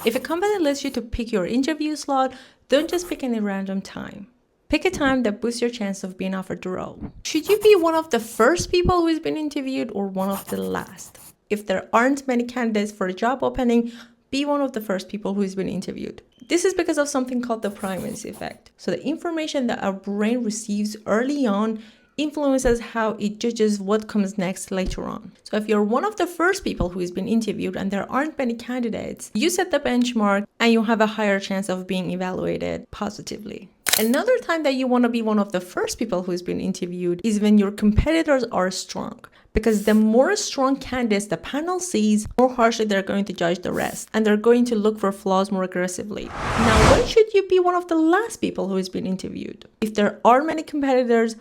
If a company lets you to pick your interview slot, don't just pick any random time. Pick a time that boosts your chance of being offered the role. Should you be one of the first people who's been interviewed or one of the last? If there aren't many candidates for a job opening, be one of the first people who's been interviewed. This is because of something called the primacy effect. So the information that our brain receives early on influences how it judges what comes next later on. So if you're one of the first people who has been interviewed and there aren't many candidates, you set the benchmark and you have a higher chance of being evaluated positively. Another time that you want to be one of the first people who's been interviewed is when your competitors are strong. Because the more strong candidates the panel sees, more harshly they're going to judge the rest. And they're going to look for flaws more aggressively. Now, when should you be one of the last people who has been interviewed? If there are many competitors,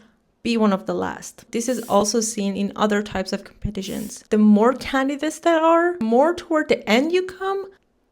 be one of the last. This is also seen in other types of competitions. The more candidates there are, more toward the end you come,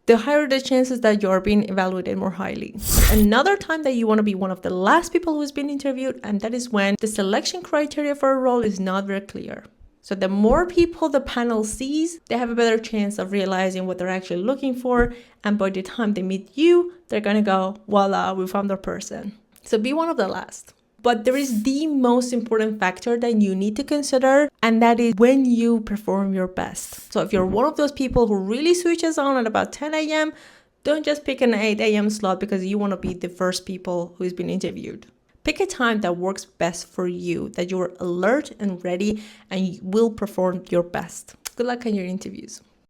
the higher the chances that you're being evaluated more highly. Another time that you want to be one of the last people who's been interviewed, and that is when the selection criteria for a role is not very clear. So the more people the panel sees, they have a better chance of realizing what they're actually looking for. And by the time they meet you, they're going to go, voila, we found our person. So be one of the last. But there is the most important factor that you need to consider, and that is when you perform your best. So if you're one of those people who really switches on at about 10 a.m., don't just pick an 8 a.m. slot because you want to be the first people who's been interviewed. Pick a time that works best for you, that you're alert and ready and you will perform your best. Good luck on your interviews.